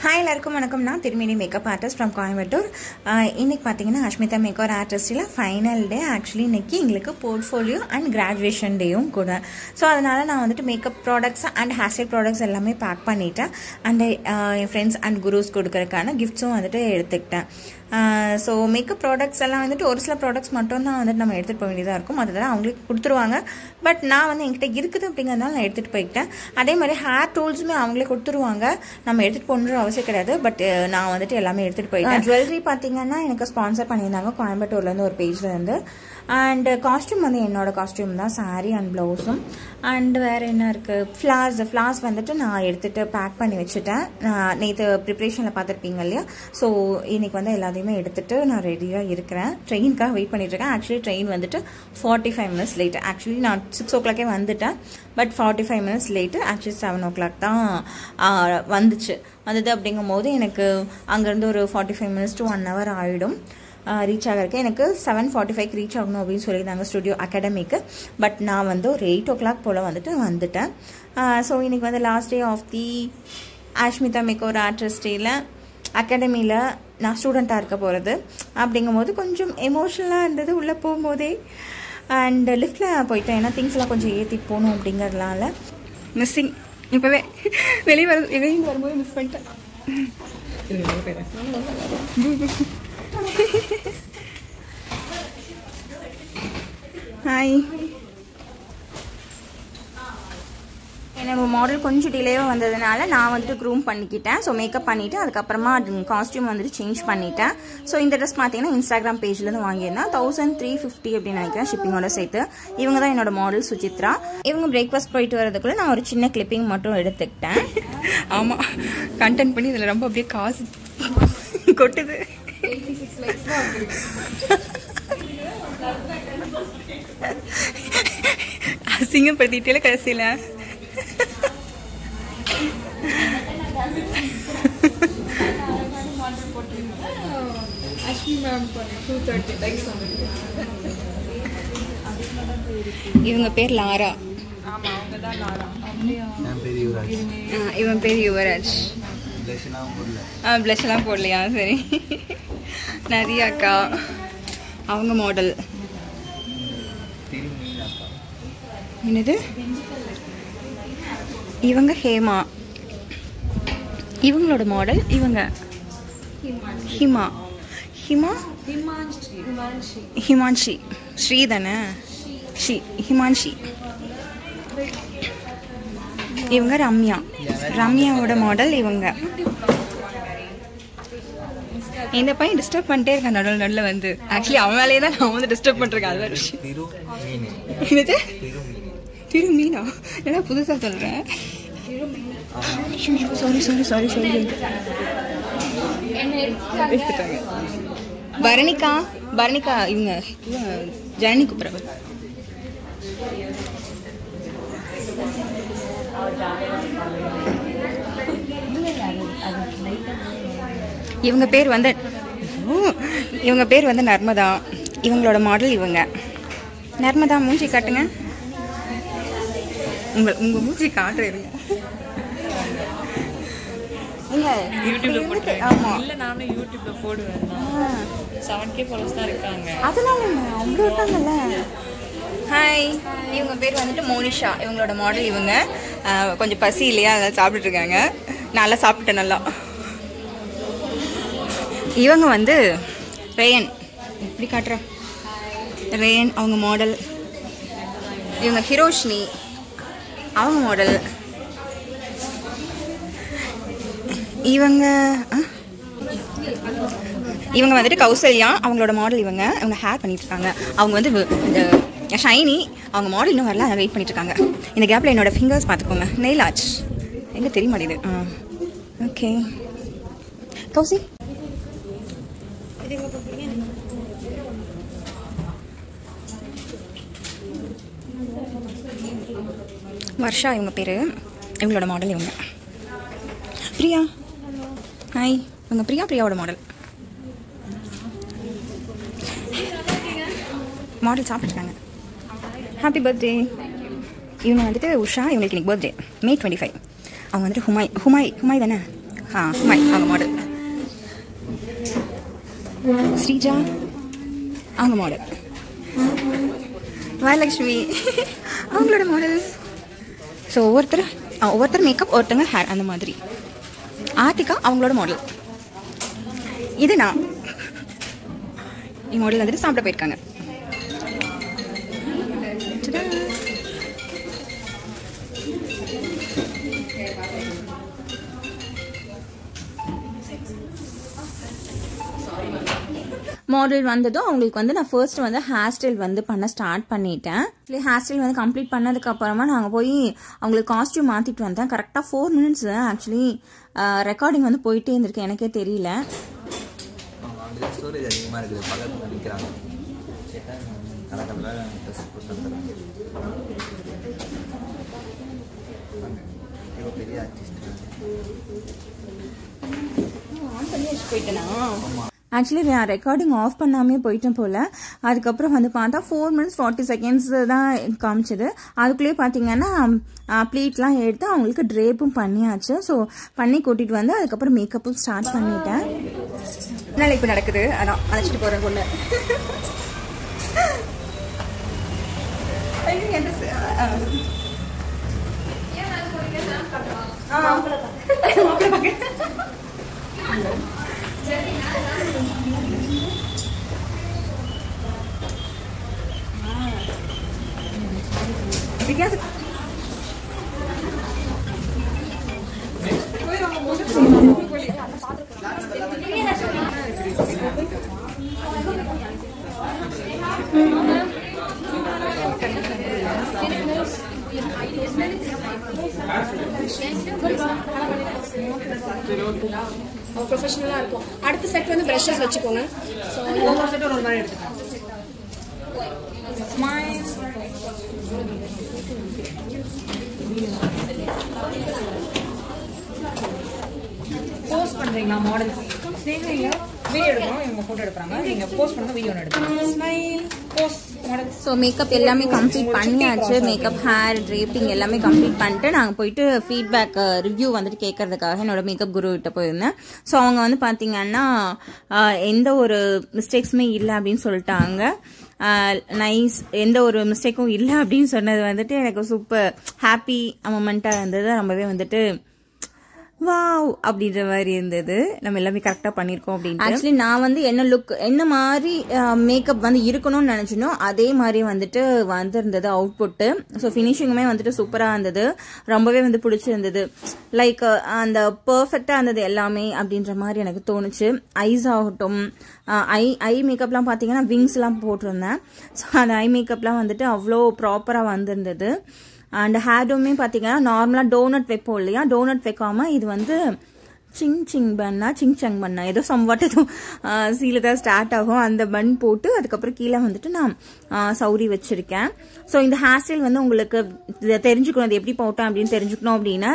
Hi, எல்லாருக்கும் வணக்கம். நான் திருமேனி மேக்கப் ஆர்டிஸ்ட் ஃப்ரம் கோயம்புத்தூர். இன்னைக்கு பார்த்தீங்கன்னா அஷ்மிதா மேக்கப் ஆர்டிஸ்டில் ஃபைனல் டே. ஆக்சுவலி இன்னைக்கு எங்களுக்கு போர்ட்ஃபோலியோ அண்ட் கிராஜுவேஷன் டேயும் கூட. ஸோ அதனால் நான் வந்துட்டு makeup products and hair style products எல்லாமே பேக் பண்ணிட்டேன். அண்ட் என் ஃப்ரெண்ட்ஸ் அண்ட் குரூஸ் கொடுக்கறதுக்கான கிஃப்ட்ஸும் வந்துட்டு எடுத்துக்கிட்டேன். ஸோ மேக்கப் ப்ராடக்ட்ஸ் எல்லாம் வந்துட்டு ஒரு சில ப்ராடக்ட்ஸ் மட்டும் தான் வந்துட்டு நம்ம எடுத்துகிட்டு போக வேண்டியதாக இருக்கும். அதெல்லாம் அவங்களுக்கு கொடுத்துருவாங்க. பட் நான் வந்து என்கிட்ட இருக்குது அப்படிங்கிறதுனால நான் எடுத்துகிட்டு போய்கிட்டேன். அதே மாதிரி ஹேர் டூல்ஸுமே அவங்களே கொடுத்துருவாங்க. நம்ம எடுத்துகிட்டு போகணுன்ற அவசியம் கிடையாது. பட் நான் வந்துட்டு எல்லாமே எடுத்துகிட்டு போயிட்டேன். ஜுவல்லரி பார்த்தீங்கன்னா எனக்கு ஸ்பான்சர் பண்ணியிருந்தாங்க கோயம்புத்தூர்லேருந்து ஒரு பேஜ்லேருந்து. அண்ட் காஸ்டியூம் வந்து என்னோட காஸ்டியூம் தான், சாரீ அண்ட் ப்ளவுஸும். அண்ட் வேறு என்ன இருக்குது, ஃப்ளார்ஸ் வந்துட்டு நான் எடுத்துகிட்டு பேக் பண்ணி வச்சுட்டேன். நேற்று ப்ரிப்ரேஷனில் பார்த்துருப்பீங்க இல்லையா. ஸோ இன்னைக்கு வந்து எல்லாத்தையுமே எடுத்துகிட்டு நான் ரெடியாக இருக்கிறேன். ட்ரெயினுக்காக வெயிட் பண்ணிட்டுருக்கேன். ஆக்சுவலி ட்ரெயின் வந்துட்டு 45 minutes லேட்டு. ஆக்சுவலி நான் 6 o'clock வந்துட்டேன். But 45 minutes late. Actually 7 o'clock தான் வந்தது. அப்படிங்கும் போது எனக்கு அங்கேருந்து ஒரு 45 minutes to 1 hour ஆகிடும் ரீச் ஆகிறதுக்கு. எனக்கு 7:45 ரீச் ஆகணும் அப்படின்னு சொல்லியிருந்தாங்க ஸ்டுடியோ அகாடமிக்கு. பட் நான் வந்து ஒரு 8 o'clock போல் வந்துட்டேன். ஸோ இன்றைக்கி வந்து last day of the Ashmitha makeup ஆர்டிஸ்டில் அகாடமியில் நான் ஸ்டூடெண்ட்டாக இருக்க போகிறது. அப்படிங்கும்போது கொஞ்சம் எமோஷ்னலாக இருந்தது உள்ளே போகும்போதே. அண்ட் லிஃப்ட்டில் போயிட்டேன். ஏன்னா திங்ஸ்லாம் கொஞ்சம் ஏற்றி போகணும் அப்படிங்கிறதுனால மிஸ்ஸிங். இப்போவே வெளியே வரும்போது மிஸ் பண்ணிட்டேன். ஹாய். எனக்கு மாடல் கொஞ்சம் டிலேவாக வந்ததுனால நான் வந்துட்டு க்ரூம் பண்ணிக்கிட்டேன். ஸோ மேக்கப் பண்ணிவிட்டு அதுக்கப்புறமா காஸ்டியூம் வந்துட்டு சேஞ்ச் பண்ணிட்டேன். ஸோ இந்த ட்ரெஸ் பார்த்தீங்கன்னா இன்ஸ்டாகிராம் பேஜ்லேருந்து வாங்கியிருந்தேன். 1350 அப்படின்னு நினைக்கிறேன் ஷிப்பிங்கோட சேர்த்து. இவங்க தான் என்னோட மாடல் சுசித்ரா. இவங்க பிரேக்ஃபாஸ்ட் போயிட்டு வரதுக்குள்ளே நான் ஒரு சின்ன கிளிப்பிங் மட்டும் எடுத்துக்கிட்டேன். ஆமாம், கண்டென்ட் பண்ணி இதில் ரொம்ப அப்படியே காசு கொட்டுது. அசிங்கப்படுத்திட்டே கடைசியில் இவங்க பேர் லாரா. இவன் பேர் யுவராஜ். பிளஷ்லாம் போடலையா? சரி. நதியா அக்கா அவங்க மாடல். என்னது? இவங்க ஹேமா. இவங்களோட மாடல் இவங்க ஹிமான்ஷி. ஸ்ரீ தானே? ஹிமான்ஷி. இவங்க ரம்யாவோட மாடல் இவங்க. இந்த பையன் டிஸ்டர்ப் பண்ணிட்டே இருக்கான் நடுவில் வந்து. ஆக்சுவலி அவன் வேலையே தான் நான் வந்து டிஸ்டர்ப் பண்ணிருக்கேன். அது விஷயம். என்னது? திருமீனா? என்ன புதுசாக சொல்கிறேன்? சாரி எடுத்துட்டாங்க. பரணிகா இவங்க ஜனனி கூப்பிட்றவர். இவங்க பேர் வந்து நர்மதா. இவங்களோட மாடல் இவங்க. நர்மதா மூஞ்சி காட்டுங்க. உங்க மூஞ்சி காட்டுறீங்க. யூடியூப்ல போடுறேன். ஆமா இல்ல நானே யூடியூப்ல போடுவேன். 7K ஃபாலோவர்ஸ் தான் இருக்காங்க. அதனால அவ்வளோ இருக்காங்கல்ல. ஹாய். இவங்க பேர் வந்துட்டு மோனிஷா. இவங்களோட மாடல் இவங்க. கொஞ்சம் பசி இல்லையா, அதெல்லாம் சாப்பிட்டுட்டு இருக்காங்க. நல்லா சாப்பிட்டேன் நல்லா. இவங்க வந்து ரேயன். எப்படி காட்டுற? ரேயன் அவங்க மாடல். இவங்க ஹிரோஷினி அவங்க மாடல். இவங்க வந்துட்டு கௌசல்யா அவங்களோட மாடல் இவங்க. ஹேர் பண்ணிட்டு இருக்காங்க. அவங்க வந்து ஷைனி அவங்க மாடல் இன்னும் வரல, அதை வெயிட் பண்ணிட்டு இருக்காங்க. இந்த கேப்பில் என்னோட ஃபிங்கர்ஸ் பார்த்துக்கோங்க. நெயில் ஆர்ட் எங்கே தெரிய மாட்டேங்குது. ஓகே கௌசி. வர்ஷா இவங்க பேர். இவங்களோட மாடல் இவங்க. பிரியா. ஹாய். இவங்க பிரியாவோட மாடல். சாப்பிட்டுருக்காங்க. Happy birthday. இவங்க வந்துட்டு உஷா. இவங்களுக்கு இன்னைக்கு பர்த்டே May 25. அவங்க வந்துட்டு ஹுமாய் தானே? ஸ்மைல் அவங்க மாடல். ஸ்ரீஜா அவங்க மாடல். வரலட்சுமி அவங்களோட மாடல். ஸோ ஒவ்வொருத்தர் மேக்கப், ஒருத்தங்க ஹேர், அந்த மாதிரி. ஆர்த்திகா அவங்களோட மாடல். இது நான் மாடல் வந்துட்டு சாப்பிட போயிருக்காங்க. மாடல் வந்ததும் அவங்களுக்கு வந்து நான் ஃபர்ஸ்ட் வந்து ஹேர் ஸ்டைல் வந்து பண்ண ஸ்டார்ட் பண்ணிட்டேன். ஹேர் ஸ்டைல் வந்து கம்ப்ளீட் பண்ணதுக்கு அப்புறமா நாங்கள் போய் அவங்களுக்கு காஸ்டியூம் மாற்றிட்டு வந்தேன். கரெக்டாக 4 minutes ஆக்சுவலி ரெக்கார்டிங் வந்து போயிட்டே இருந்திருக்கு, எனக்கே தெரியல. ஆக்சுவலி நான் ரெக்கார்டிங் ஆஃப் பண்ணாமே போயிட்டேன் போல். அதுக்கப்புறம் வந்து பார்த்தா 4 minutes 40 seconds தான் காமிச்சது. அதுக்குள்ளேயே பார்த்தீங்கன்னா ப்ளீட்லாம் எடுத்து அவங்களுக்கு ட்ரேப்பும் பண்ணியாச்சு. ஸோ பண்ணி கூட்டிகிட்டு வந்து அதுக்கப்புறம் மேக்கப்பும் ஸ்டார்ட் பண்ணிட்டேன். அதனால் இப்போ நடக்குது, அதான் அழைச்சிட்டு போகிறேன் பொண்ணு. ப்ரொஃபஷனலா இருக்கும். அடுத்த செட் வந்து பிரஷஸ் வச்சுக்கோங்க. சோ ஒவ்வொரு செட் ஒரு மாதிரி எடுத்துக்கலாம். ஸ்மைல். போஸ்ட் பண்றீங்களா மாடல்? ஸ்னேகா வீடியோ எடுக்கணும், இவங்க போட்டோ எடுக்கறாங்க. நீங்க போஸ்ட் பண்ணுங்க, வீடியோ எடுத்துங்க. Smile post model. So makeup எல்லாமே கம்ப்ளீட் பண்ணியாச்சு. மேக்கப், ஹேர், ட்ரேப்பிங் எல்லாமே கம்ப்ளீட் பண்ணிட்டு நாங்கள் போயிட்டு ஃபீட்பேக் ரிவ்யூ வந்துட்டு கேட்கறதுக்காக என்னோட மேக்கப் குரு கிட்ட போயிருந்தேன். ஸோ அவங்க வந்து பார்த்தீங்கன்னா எந்த ஒரு மிஸ்டேக்ஸுமே இல்லை அப்படின்னு சொல்லிட்டாங்க. நைஸ், எந்த ஒரு மிஸ்டேக்கும் இல்லை அப்படின்னு சொன்னது வந்துட்டு எனக்கு சூப்பர் ஹாப்பி மொமெண்ட்டாக இருந்தது. ரொம்பவே வந்துட்டு வாவ் அப்படின்ற மாதிரி இருந்தது. நம்ம எல்லாமே கரெக்டாக பண்ணியிருக்கோம் அப்படின்னு. ஆக்சுவலி நான் வந்து என்ன லுக், என்ன மாதிரி மேக்கப் வந்து இருக்கணும்னு நினச்சினோ அதே மாதிரி வந்துட்டு வந்திருந்தது அவுட்புட்டு. ஸோ ஃபினிஷிங்குமே வந்துட்டு சூப்பராக இருந்தது, ரொம்பவே வந்து பிடிச்சிருந்தது. லைக் அந்த பர்ஃபெக்டாக இருந்தது எல்லாமே அப்படின்ற மாதிரி எனக்கு தோணுச்சு. ஐஸ் ஆகட்டும், ஐ மேக்கப்லாம் பார்த்தீங்கன்னா விங்ஸ்லாம் போட்டிருந்தேன். ஸோ அந்த ஐ மேக்கப்லாம் வந்துட்டு அவ்வளோ ப்ராப்பராக வந்திருந்தது. அண்ட் ஹேர்டுமே பார்த்தீங்கன்னா நார்மலாக டோனட் வைப்போம் இல்லையா, டோனட் வைக்காம இது வந்து சிங் பண்ணா ஏதோ சம்வாட் ஏதோ சீல தான் ஸ்டார்ட் ஆகும், அந்த பன் போட்டு அதுக்கப்புறம் கீழே வந்துட்டு நான் சௌரி வச்சிருக்கேன். ஸோ இந்த ஹேர் ஸ்டைல் வந்து உங்களுக்கு தெரிஞ்சுக்கணும், அது எப்படி போட்டேன் அப்படின்னு தெரிஞ்சுக்கணும் அப்படின்னா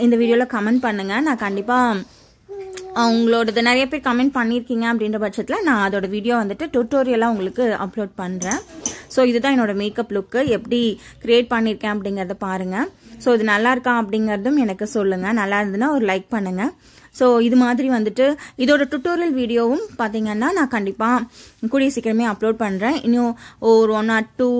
இந்த வீடியோவில் கமெண்ட் பண்ணுங்க. நான் கண்டிப்பாக அவங்களோடது நிறைய பேர் கமெண்ட் பண்ணியிருக்கீங்க அப்படின்ற பட்சத்தில் நான் அதோட வீடியோ வந்துட்டு டுட்டோரியலாக உங்களுக்கு அப்லோட் பண்ணுறேன். ஸோ இதுதான் என்னோட மேக்கப் லுக்கு, எப்படி கிரியேட் பண்ணியிருக்கேன் அப்படிங்கிறத பாருங்கள். ஸோ இது நல்லா இருக்கா அப்படிங்கிறதும் எனக்கு சொல்லுங்கள். நல்லா இருந்ததுன்னா ஒரு லைக் பண்ணுங்கள். ஸோ இது மாதிரி வந்துட்டு இதோட டுட்டோரியல் வீடியோவும் பார்த்தீங்கன்னா நான் கண்டிப்பாக கூடிய சீக்கிரமே அப்லோட் பண்ணுறேன். இன்னும் ஒரு 1 or 2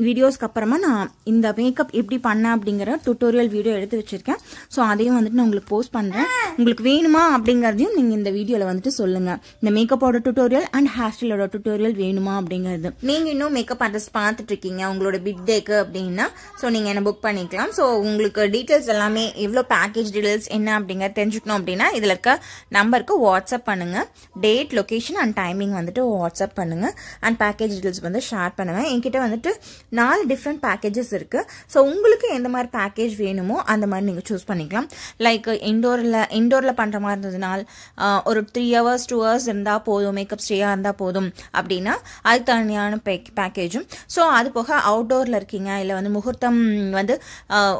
வீடியோஸ்க்கு அப்புறமா நான் இந்த மேக்கப் எப்படி பண்ணேன் அப்படிங்கிற டுட்டோரியல் வீடியோ எடுத்து வச்சிருக்கேன். ஸோ அதையும் வந்துட்டு நான் உங்களுக்கு போஸ்ட் பண்ணுறேன். உங்களுக்கு வேணுமா அப்படிங்கிறதையும் நீங்கள் இந்த வீடியோவில் வந்துட்டு சொல்லுங்கள். இந்த மேக்கப்போட டுட்டோரியல் அண்ட் ஹேர் ஸ்டைலோட டுட்டோரியல் வேணுமா அப்படிங்கிறது. நீங்கள் இன்னும் மேக்கப் ஆர்டிஸ்ட் பார்த்துட்டு இருக்கீங்க உங்களோட பிக் டேக்கு அப்படின்னா ஸோ நீங்கள் என்ன புக் பண்ணிக்கலாம். ஸோ உங்களுக்கு டீட்டெயில்ஸ் எல்லாமே எவ்வளோ பேக்கேஜ் டீட்டெயில்ஸ் என்ன அப்படிங்கிறத தெரிஞ்சுக்கணும் அப்படின்னா இதில் இருக்க நம்பருக்கு வாட்ஸ்அப் பண்ணுங்க. டேட், லொகேஷன் அண்ட் டைமிங் வந்துட்டு வாட்ஸ்அப் பண்ணுங்க. அண்ட் பேக்கேஜ் டீட்டெயில்ஸ் வந்து ஷேர் பண்ணுங்க. என்கிட்ட வந்துட்டு 4 டிஃப்ரெண்ட் பேக்கேஜஸ் இருக்கு. ஸோ உங்களுக்கு எந்த மாதிரி பேக்கேஜ் வேணுமோ அந்த மாதிரி நீங்கள் சூஸ் பண்ணிக்கலாம். லைக் இண்டோரில் பண்ணுற மாதிரி இருந்ததுனால் ஒரு 3 hours 2 hours இருந்தால் போதும், மேக்கப் ஸ்டேயாக இருந்தால் போதும் அப்படின்னா அது தனியான பேக்கேஜும். ஸோ அது போக அவுட்டோரில் இருக்கீங்க, இல்லை வந்து முகூர்த்தம் வந்து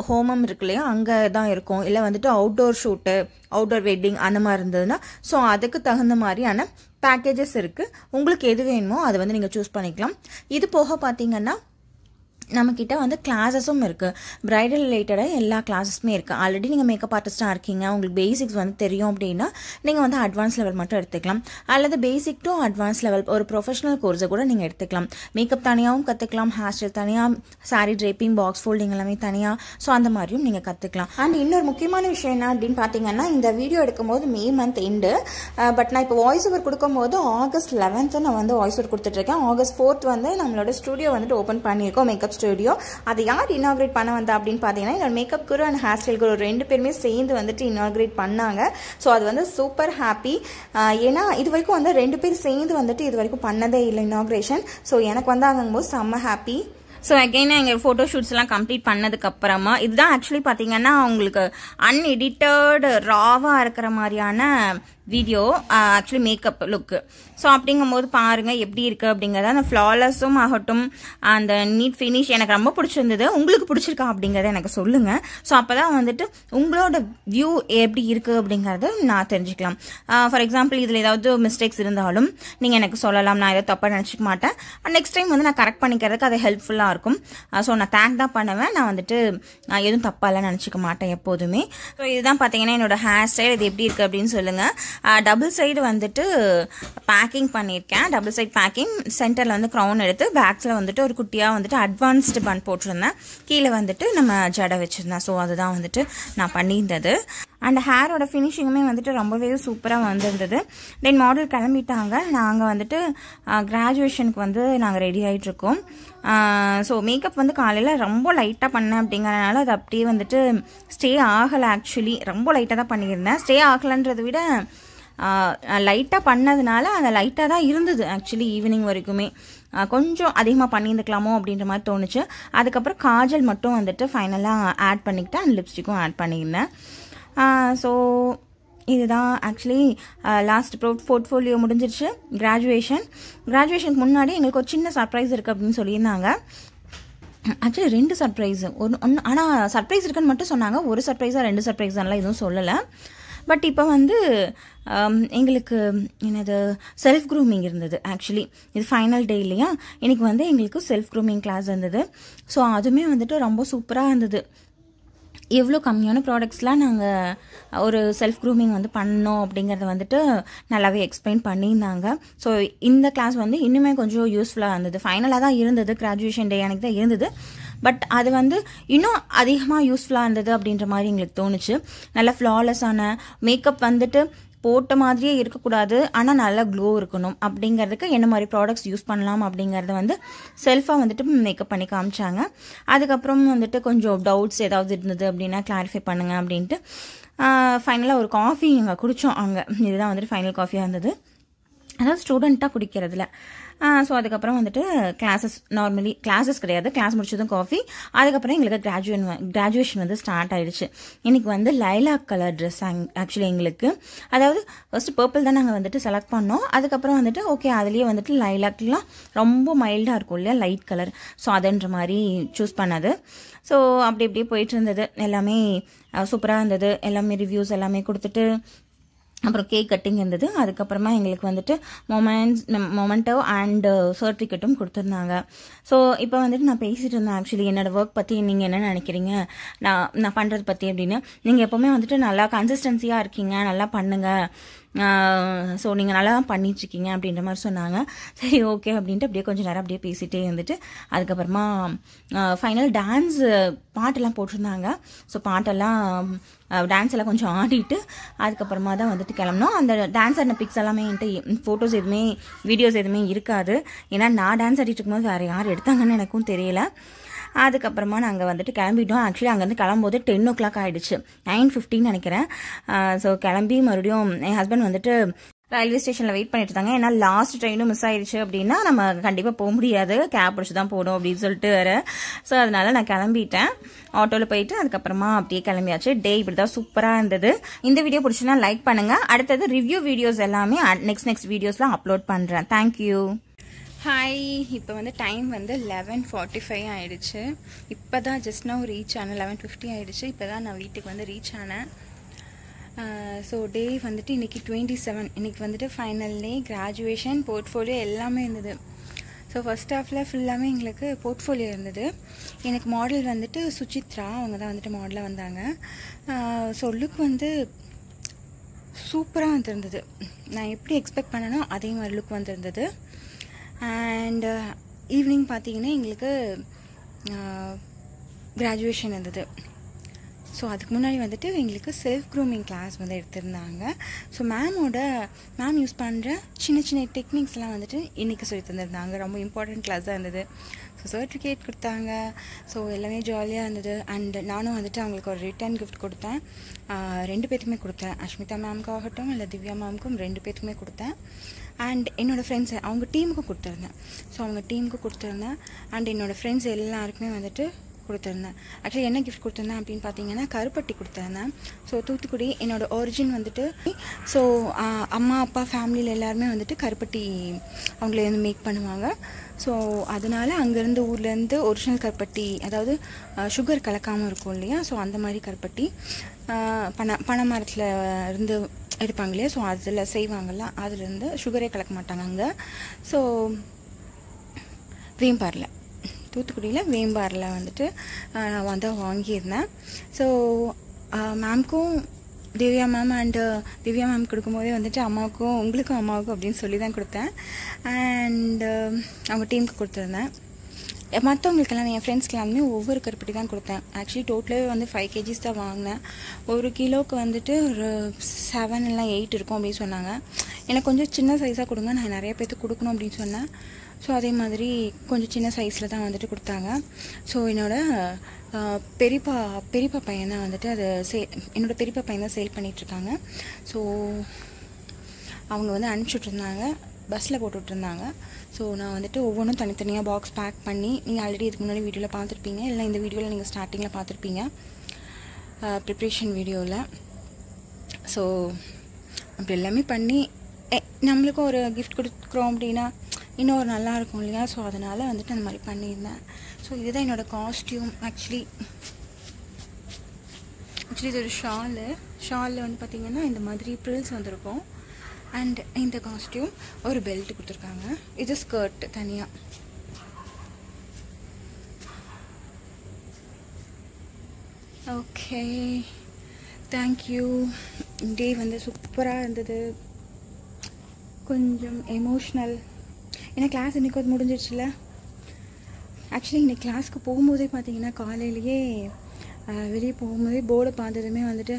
ஹோமம் இருக்கு இல்லையா அங்கே தான் இருக்கும், இல்லை வந்துட்டு அவுட்டோர் ஷூட்டு, அவுட்டோர் வெட்டிங் அந்த மாதிரி இருந்ததுன்னா ஸோ அதுக்கு தகுந்த மாதிரியான பேக்கேஜஸ் இருக்குது. உங்களுக்கு எது வேணுமோ அதை வந்து நீங்கள் சூஸ் பண்ணிக்கலாம். இது போக பார்த்தீங்கன்னா நம்மக்கிட்ட வந்து கிளாஸஸும் இருக்குது. பிரைடல் ரிலேட்டடாக எல்லா கிளாஸஸுமே இருக்குது. ஆல்ரெடி நீங்கள் மேக்கப் ஆர்டிஸ்ட்டாக இருக்கீங்க, உங்களுக்கு பேசிக்ஸ் வந்து தெரியும் அப்படின்னா நீங்கள் வந்து அட்வான்ஸ் லெவல் மட்டும் எடுத்துக்கலாம். அல்லது பேசிக் டு அட்வான்ஸ் லெவல் ஒரு ப்ரொஃபஷனல் கோர்ஸை கூட நீங்கள் எடுத்துக்கலாம். மேக்கப் தனியாகவும் கற்றுக்கலாம், ஹேர் ஸ்டைல் தனியாக, சாரீ ட்ரேப்பிங், பாக்ஸ் ஃபோல்டிங் எல்லாமே தனியாக. ஸோ அந்த மாதிரியும் நீங்கள் கற்றுக்கலாம். அண்ட் இன்னொரு முக்கியமான விஷயம் என்ன அப்படின்னு பார்த்தீங்கன்னா, இந்த வீடியோ எடுக்கும்போது மே மந்த் எண்டு, பட் நான் இப்போ வாய்ஸ் ஓவர் கொடுக்கும்போது August 11th நான் வந்து வாய்ஸ் ஓவர் கொடுத்துட்ருக்கேன். August 4th வந்து நம்மளோட ஸ்டுடியோ வந்துட்டு ஓப்பன் பண்ணியிருக்கோம், மேக்கப் ஸ்டுடியோ. அதை யார் இனாகிரேட் பண்ண வந்தா அப்படின்னு பார்த்தீங்கன்னா, என்னோட மேக்கப் குரு அண்ட் ஹேர் ஸ்டைல் குரு 2 பேருமே சேர்ந்து வந்துட்டு இனாகிரேட் பண்ணாங்க. ஸோ அது வந்து சூப்பர் ஹாப்பி. ஏன்னா இது வரைக்கும் வந்து 2 பேர் சேர்ந்து வந்துட்டு இது வரைக்கும் பண்ணதே இல்லை இனாகிரேஷன். ஸோ எனக்கு வந்து அங்கும்போது செம்ம ஹாப்பி. ஸோ அகெயின் எங்கள் ஃபோட்டோ ஷூட்ஸ்லாம் கம்ப்ளீட் பண்ணதுக்கு அப்புறமா இதுதான் ஆக்சுவலி பார்த்தீங்கன்னா உங்களுக்கு அன்எடிட்டட் ராவாக இருக்கிற மாதிரியான வீடியோ, ஆக்சுவலி மேக்கப் லுக்கு. ஸோ அப்படிங்கும்போது பாருங்கள் எப்படி இருக்குது அப்படிங்கிறத. அந்த ஃப்ளாலஸும் ஆகட்டும், அந்த நீட் ஃபினிஷ் எனக்கு ரொம்ப பிடிச்சிருந்தது. உங்களுக்கு பிடிச்சிருக்கா அப்படிங்கிறத எனக்கு சொல்லுங்கள். ஸோ அப்போ தான் வந்துட்டு உங்களோட வியூ எப்படி இருக்குது அப்படிங்கிறத நான் தெரிஞ்சுக்கலாம். ஃபார் எக்ஸாம்பிள் இதில் ஏதாவது மிஸ்டேக்ஸ் இருந்தாலும் நீங்கள் எனக்கு சொல்லலாம், நான் எதாவது தப்பாக நினச்சிக்க மாட்டேன். நெக்ஸ்ட் டைம் வந்து நான் கரெக்ட் பண்ணிக்கிறதுக்கு அது ஹெல்ப்ஃபுல்லாக இருக்கும். ஸோ நான் தேங்க் தான் பண்ணுவேன், நான் வந்துட்டு எதுவும் தப்பாலாம் நினச்சிக்க மாட்டேன் எப்போதுமே. ஸோ இதுதான் பார்த்தீங்கன்னா என்னோட ஹேர் ஸ்டைல். இது எப்படி இருக்குது அப்படின்னு சொல்லுங்கள். டபுள் சைடு வந்துட்டு பேக்கிங் பண்ணியிருக்கேன். டபுள் சைடு பேக்கிங், சென்டரில் வந்து க்ரௌன் எடுத்து பேக்ஸில் வந்துட்டு ஒரு குட்டியாக வந்துட்டு அட்வான்ஸ்டு பன் போட்டிருந்தேன். கீழே வந்துட்டு நம்ம ஜடை வச்சுருந்தேன். ஸோ அதுதான் வந்துட்டு நான் பண்ணியிருந்தது. அண்ட் ஹேரோட ஃபினிஷிங்குமே வந்துட்டு ரொம்பவே சூப்பராக வந்திருந்தது. தென் மாடல் கிளம்பிட்டாங்க. நாங்கள் வந்துட்டு கிராஜுவேஷனுக்கு வந்து நாங்கள் ரெடி ஆகிட்ருக்கோம். ஸோ மேக்கப் வந்து காலையில் ரொம்ப லைட்டாக பண்ணேன் அப்படிங்கிறனால அது அப்படியே வந்துட்டு ஸ்டே ஆகலை. ஆக்சுவலி ரொம்ப லைட்டாக தான் பண்ணியிருந்தேன். ஸ்டே ஆகலைன்றதை விட லைட்டாக பண்ணதுனால அந்த லைட்டாக தான் இருந்தது. ஆக்சுவலி ஈவினிங் வரைக்குமே கொஞ்சம் அதிகமாக பண்ணியிருந்துக்கலாமோ அப்படின்ற மாதிரி தோணுச்சு. அதுக்கப்புறம் காஜல் மட்டும் வந்துட்டு ஃபைனலாக ஆட் பண்ணிக்கிட்டேன். அண்ட் லிப்ஸ்டிக்கும் ஆட் பண்ணியிருந்தேன். ஸோ இதுதான் ஆக்சுவலி லாஸ்ட் போர்ட்ஃபோலியோ முடிஞ்சிருச்சு. கிராஜுவேஷனுக்கு முன்னாடி எங்களுக்கு ஒரு சின்ன சர்ப்ரைஸ் இருக்குது அப்படின்னு சொல்லியிருந்தாங்க. ஆக்சுவலி 2 சர்ப்ரைஸ் ஒன்று, ஆனால் சர்ப்ரைஸ் இருக்குன்னு மட்டும் சொன்னாங்க. ஒரு சர்ப்ரைஸாக 2 சர்ப்ரைஸாலாம் எதுவும் சொல்லலை. பட் இப்போ வந்து எங்களுக்கு என்னது செல்ஃப் க்ரூமிங் இருந்தது. ஆக்சுவலி இது ஃபைனல் டே இல்லையா, இன்றைக்கி வந்து எங்களுக்கு செல்ஃப் க்ரூமிங் கிளாஸ் இருந்தது. ஸோ அதுவுமே வந்துட்டு ரொம்ப சூப்பராக இருந்தது. எவ்வளோ கம்மியான ப்ராடக்ட்ஸ்லாம் நாங்கள் ஒரு செல்ஃப் க்ரூமிங் வந்து பண்ணோம் அப்படிங்கிறத வந்துட்டு நல்லாவே எக்ஸ்பிளைன் பண்ணியிருந்தாங்க. ஸோ இந்த கிளாஸ் வந்து இன்னுமே கொஞ்சம் யூஸ்ஃபுல்லாக இருந்தது. ஃபைனலாக தான் இருந்தது, கிராஜுவேஷன் டே அன்றைக்கி தான் இருந்தது. பட் அது வந்து இன்னும் அதிகமாக யூஸ்ஃபுல்லாக இருந்தது அப்படின்ற மாதிரி எங்களுக்கு தோணுச்சு. நல்ல ஃப்ளாலெஸ்ஸான மேக்கப் வந்துட்டு போட்ட மாதிரியே இருக்கக்கூடாது, ஆனால் நல்லா க்ளோ இருக்கணும். அப்படிங்கிறதுக்கு என்ன மாதிரி ப்ராடக்ட்ஸ் யூஸ் பண்ணலாம் அப்படிங்கிறத வந்து செல்ஃபாக வந்துட்டு மேக்கப் பண்ணி காமிச்சாங்க. அதுக்கப்புறம் வந்துட்டு கொஞ்சம் டவுட்ஸ் ஏதாவது இருந்தது அப்படின்னா கிளாரிஃபை பண்ணுங்க அப்படின்ட்டு ஃபைனலாக ஒரு காஃபி நாங்கள் குடித்தோம் அங்கே. இதுதான் வந்துட்டு ஃபைனல் காஃபியாக இருந்தது, அதாவது ஸ்டூடெண்ட்டாக குடிக்கிறதுல. ஸோ அதுக்கப்புறம் வந்துட்டு நார்மலி கிளாஸஸ் கிடையாது, கிளாஸ் முடிச்சதும் காஃபி. அதுக்கப்புறம் எங்களுக்கு கிராஜுவேஷன் வந்து ஸ்டார்ட் ஆகிடுச்சு. இன்றைக்கி வந்து லைலாக் கலர் ட்ரெஸ் ஆக்சுவலி எங்களுக்கு, அதாவது ஃபஸ்ட்டு பர்பிள் தான் நாங்கள் வந்துட்டு செலக்ட் பண்ணோம். அதுக்கப்புறம் வந்துட்டு ஓகே அதுலேயே வந்துட்டு லைலாக்லாம் ரொம்ப மைல்டாக இருக்கும் இல்லையா, லைட் கலர். ஸோ அதுன்ற மாதிரி சூஸ் பண்ணது. ஸோ அப்படி இப்படியே போயிட்டு இருந்தது. எல்லாமே சூப்பராக இருந்தது. எல்லாமே ரிவ்யூஸ் எல்லாமே கொடுத்துட்டு அப்புறம் கேக் கட்டிங் இருந்தது. அதுக்கப்புறமா எங்களுக்கு வந்துட்டு மொமெண்டோ அண்டு சர்டிஃபிகேட்டும் கொடுத்துருந்தாங்க. ஸோ இப்போ வந்துட்டு நான் பேசிகிட்டு இருந்தேன் ஆக்சுவலி என்னோடய ஒர்க் பற்றி நீங்கள் என்ன நினைக்கிறீங்க நான் பண்ணுறது பற்றி அப்படின்னு. நீங்கள் எப்போவுமே வந்துட்டு நல்லா கன்சிஸ்டன்சியாக இருக்கீங்க, நல்லா பண்ணுங்கள், ஸோ நீங்கள் நல்லா தான் பண்ணிட்டுருக்கீங்க அப்படின்ற மாதிரி சொன்னாங்க. சரி ஓகே அப்படின்ட்டு அப்படியே கொஞ்சம் நேரம் அப்படியே பேசிகிட்டே இருந்துட்டு அதுக்கப்புறமா ஃபைனல் டான்ஸ் பாட்டெல்லாம் போட்டிருந்தாங்க. ஸோ பாட்டெல்லாம் டான்ஸ் எல்லாம் கொஞ்சம் ஆடிட்டு அதுக்கப்புறமா தான் வந்துட்டு கிளம்பணும். அந்த டான்ஸ் ஆடின பிக்ஸ் எல்லாமே என்கிட்ட ஃபோட்டோஸ் எதுவுமே வீடியோஸ் எதுவுமே இருக்காது. ஏன்னா நான் டான்ஸ் ஆடிட்டு இருக்கும்போது வேறு யார் எடுத்தாங்கன்னு எனக்கும் தெரியல. அதுக்கப்புறமா நாங்கள் வந்துட்டு கிளம்பிட்டோம். ஆக்சுவலி அங்கேருந்து கிளம்போது 10 o'clock ஆகிடுச்சு, 9:15 நினைக்கிறேன். ஸோ கிளம்பி மறுபடியும் என் ஹஸ்பண்ட் வந்துட்டு ரயில்வே ஸ்டேஷனில் வெயிட் பண்ணிட்டு இருந்தாங்க. ஏன்னா லாஸ்ட் ட்ரெயினும் மிஸ் ஆயிடுச்சு அப்படின்னா நம்ம கண்டிப்பாக போக முடியாது, கேப் பிடிச்சி தான் போகணும் அப்படின்னு சொல்லிட்டு வேறு. ஸோ அதனால நான் கிளம்பிட்டேன், ஆட்டோவில் போயிட்டு அதுக்கப்புறமா அப்படியே கிளம்பியாச்சு. டே இப்படி தான் சூப்பராக இருந்தது. இந்த வீடியோ பிடிச்சுன்னா லைக் பண்ணுங்கள். அடுத்தது ரிவ்யூ வீடியோஸ் எல்லாமே நெக்ஸ்ட் வீடியோஸ்லாம் அப்லோட் பண்ணுறேன். தேங்க்யூ. ஹாய், இப்போ வந்து டைம் வந்து 11:45 ஆகிடுச்சு. இப்போ தான் ஜஸ்ட் நான் ரீச் ஆனேன். 11:50 ஆகிடுச்சு. இப்போ தான் நான் வீட்டுக்கு வந்து ரீச் ஆனேன். ஸோ டே வந்துட்டு இன்றைக்கி 27. இன்றைக்கி வந்துட்டு ஃபைனல் டே, கிராஜுவேஷன், போர்ட்ஃபோலியோ எல்லாமே இருந்தது. ஸோ ஃபர்ஸ்ட் ஹாஃபில் ஃபுல்லாமே எங்களுக்கு போர்ட்ஃபோலியோ இருந்தது. எனக்கு மாடல் வந்துட்டு சுசித்ரா, அவங்க தான் வந்துட்டு மாடலாக வந்தாங்க. ஸோ லுக் வந்து சூப்பராக வந்துருந்தது. நான் எப்படி எக்ஸ்பெக்ட் பண்ணனோ அதே மாதிரி லுக் வந்துருந்தது. அண்ட் ஈவினிங் பார்த்தீங்கன்னா எங்களுக்கு கிராஜுவேஷன் இருந்தது. ஸோ அதுக்கு முன்னாடி வந்துட்டு எங்களுக்கு செல்ஃப் க்ரூமிங் கிளாஸ் வந்து எடுத்திருந்தாங்க. ஸோ மேம் யூஸ் பண்ணுற சின்ன சின்ன டெக்னிக்ஸ்லாம் வந்துட்டு இன்றைக்கி சொல்லி தந்துருந்தாங்க. ரொம்ப இம்பார்ட்டண்ட் கிளாஸாக இருந்தது. ஸோ சர்டிஃபிகேட் கொடுத்தாங்க. ஸோ எல்லாமே ஜாலியாக இருந்தது. அண்ட் நானும் வந்துட்டு அவங்களுக்கு ஒரு ரிட்டர்ன் கிஃப்ட் கொடுத்தேன். 2 பேத்துக்குமே கொடுத்தேன். அஷ்மிதா மேம்க்காகட்டும் இல்லை திவ்யா மேம்க்கும் 2 பேத்துக்குமே கொடுத்தேன். அண்ட் என்னோடய ஃப்ரெண்ட்ஸ் அவங்க டீமுக்கும் கொடுத்துருந்தேன். ஸோ அவங்க டீமுக்கு கொடுத்துருந்தேன். அண்ட் என்னோடய ஃப்ரெண்ட்ஸ் எல்லாருக்குமே வந்துட்டு கொடுத்துருந்தேன். ஆக்சுவலி என்ன கிஃப்ட் கொடுத்துருந்தேன் அப்படின்னு பார்த்தீங்கன்னா கருப்பட்டி கொடுத்துருந்தேன். ஸோ தூத்துக்குடி என்னோடய ஒரிஜின் வந்துட்டு. ஸோ அம்மா அப்பா ஃபேமிலியில் எல்லாருமே வந்துட்டு கருப்பட்டி அவங்களே வந்து மேக் பண்ணுவாங்க. ஸோ அதனால் அங்கேருந்து ஊர்லேருந்து ஒரிஜினல் கருப்பட்டி, அதாவது சுகர் கலக்காமல் இருக்கும் இல்லையா, ஸோ அந்த மாதிரி கருப்பட்டி பனை மரத்தில் இருந்து எடுப்பாங்க இல்லையா, ஸோ அதில் செய்வாங்கள்ல, அதுலேருந்து சுகரே கலக்க மாட்டாங்க அங்கே. ஸோ வேம்பாரில், தூத்துக்குடியில் வேம்பாரில் வந்துட்டு நான் வந்து வாங்கியிருந்தேன். ஸோ மேம்க்கும் Divya ma'am and Divya ma'am கொடுக்கும்போதே வந்துட்டு அம்மாவுக்கும் உங்களுக்கும் அம்மாவுக்கும் அப்படின்னு சொல்லி தான் கொடுத்தேன். அண்டு அவங்க டீமுக்கு கொடுத்துருந்தேன். மற்றவங்களுக்கெல்லாம் என் ஃப்ரெண்ட்ஸ்க்கெல்லாமே ஒவ்வொரு கருப்பட்டி தான் கொடுத்தேன். ஆக்சுவலி டோட்டலாகவே வந்து 5 kgs தான் வாங்கினேன். 1 கிலோவுக்கு வந்துட்டு ஒரு 7 இல்லை 8 இருக்கும் அப்படின்னு சொன்னாங்க. எனக்கு கொஞ்சம் சின்ன சைஸாக கொடுங்க, நான் நிறைய பேர்த்துக்கு கொடுக்கணும் அப்படின்னு சொன்னேன். ஸோ அதே மாதிரி கொஞ்சம் சின்ன சைஸில் தான் வந்துட்டு கொடுத்தாங்க. ஸோ என்னோடய பெரியப்பா பையன் தான் வந்துட்டு அதை என்னோடய பெரியப்பா பையன் தான் சேல் பண்ணிகிட்ருக்காங்க. ஸோ அவங்க வந்து அனுப்பிச்சுட்ருந்தாங்க, பஸ்ஸில் போட்டுட்ருந்தாங்க. ஸோ நான் வந்துட்டு ஒவ்வொன்றும் தனித்தனியாக பாக்ஸ் பேக் பண்ணி, நீங்கள் ஆல்ரெடி இதுக்கு முன்னாடி வீடியோவில் பார்த்துருப்பீங்க, இல்லை இந்த வீடியோவில் நீங்கள் ஸ்டார்டிங்கில் பார்த்துருப்பீங்க ப்ரிப்ரேஷன் வீடியோவில். ஸோ அப்படி எல்லாமே பண்ணி நம்மளுக்கும் ஒரு கிஃப்ட் கொடுக்குறோம் அப்படின்னா இன்னும் ஒரு நல்லாயிருக்கும் இல்லையா. ஸோ அதனால் வந்துட்டு அந்த மாதிரி பண்ணியிருந்தேன். ஸோ இதுதான் என்னோடய காஸ்டியூம். ஆக்சுவலி இது ஒரு ஷாலில் வந்து பார்த்திங்கன்னா இந்த மாதிரி ப்ரில்ஸ் வந்துருக்கும். அண்ட் இந்த காஸ்டியூம் ஒரு பெல்ட் கொடுத்துருக்காங்க. இது ஸ்கர்ட் தனியாக. Okay, thank you. டே வந்து சூப்பராக இருந்தது. கொஞ்சம் எமோஷ்னல். ஏன்னா கிளாஸ் இன்றைக்கி வந்து முடிஞ்சிடுச்சுல. ஆக்சுவலி இன்றைக்கி கிளாஸ்க்கு போகும்போதே பார்த்தீங்கன்னா காலையிலேயே வெளியே போகும்போதே போர்டை பார்த்ததுமே வந்துட்டு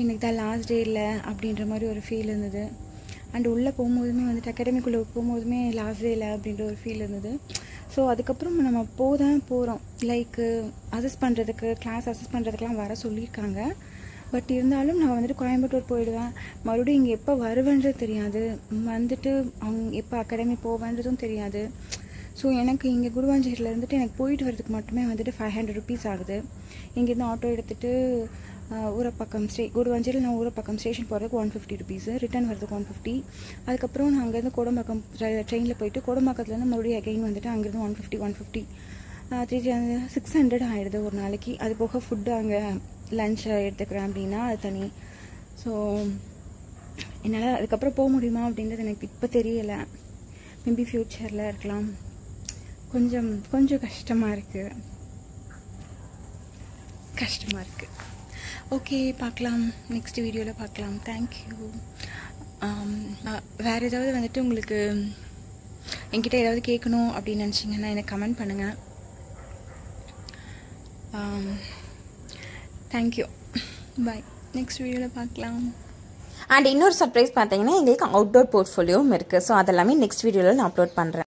இன்றைக்கி தான் லாஸ்ட் டே இல்லை அப்படின்ற மாதிரி ஒரு ஃபீல் இருந்தது. அண்ட் உள்ளே போகும்போதுமே வந்துட்டு அகாடமிக்குள்ளே போகும்போதுமே லாஸ்ட் டே இல்லை அப்படின்ற ஒரு ஃபீல் இருந்தது. ஸோ அதுக்கப்புறம் நம்ம போகிறோம் லைக்கு அசஸ் பண்ணுறதுக்கு, கிளாஸ் அசஸ் பண்ணுறதுக்கெலாம் வர சொல்லியிருக்காங்க. பட் இருந்தாலும் நான் வந்துட்டு கோயம்புத்தூர் போயிடுவேன். மறுபடியும் இங்கே எப்போ வருவேன்றது தெரியாது, வந்துட்டு அவங்க எப்போ அகாடமி போவேன்றதும் தெரியாது. ஸோ எனக்கு இங்கே குருவாஞ்சேரியில் இருந்துட்டு எனக்கு போயிட்டு வரதுக்கு மட்டுமே வந்துட்டு 500 rupees ஆகுது. இங்கேருந்து ஆட்டோ எடுத்துகிட்டு ஊரப்பாக்கம் குருவாஞ்சேரியில் நான் ஊரப்பாக்கம் ஸ்டேஷன் போகிறதுக்கு 150 rupees, ரிட்டர்ன் வரதுக்கு 150. அதுக்கப்புறம் நான் அங்கேருந்து கோடம்பாக்கம் ட்ரெயினில் போயிட்டு கோடம்பாக்கத்துலேருந்து மறுபடியும் அகைன் வந்துட்டு அங்கேருந்து 150 600 ஆகிடுது ஒரு நாளைக்கு. அது போக ஃபுட்டு அங்கே லன்ச் எடுத்துக்கிறேன் அப்படின்னா அது தனி. ஸோ என்னால் அதுக்கப்புறம் போக முடியுமா அப்படின்றது எனக்கு இப்போ தெரியலை. மேபி ஃப்யூச்சரில் இருக்கலாம். கொஞ்சம் கஷ்டமாக இருக்குது. ஓகே, பார்க்கலாம், நெக்ஸ்ட் வீடியோவில் பார்க்கலாம். தேங்க்யூ. வேறு ஏதாவது வந்துட்டு உங்களுக்கு என்கிட்ட ஏதாவது கேட்கணும் அப்படின்னு நினச்சிங்கன்னா எனக்கு கமெண்ட் பண்ணுங்கள். தேங்க்யூ, பாய். நெக்ஸ்ட் வீடியோவில் பார்க்கலாம். அண்ட் இன்னொரு சர்ப்ரைஸ் பார்த்தீங்கன்னா எங்களுக்கு அவுட்டோர் போர்ட்ஃபோலியோவும் இருக்குது. ஸோ அதெல்லாமே நெக்ஸ்ட் வீடியோவில் நான் அப்லோட் பண்ணுறேன்.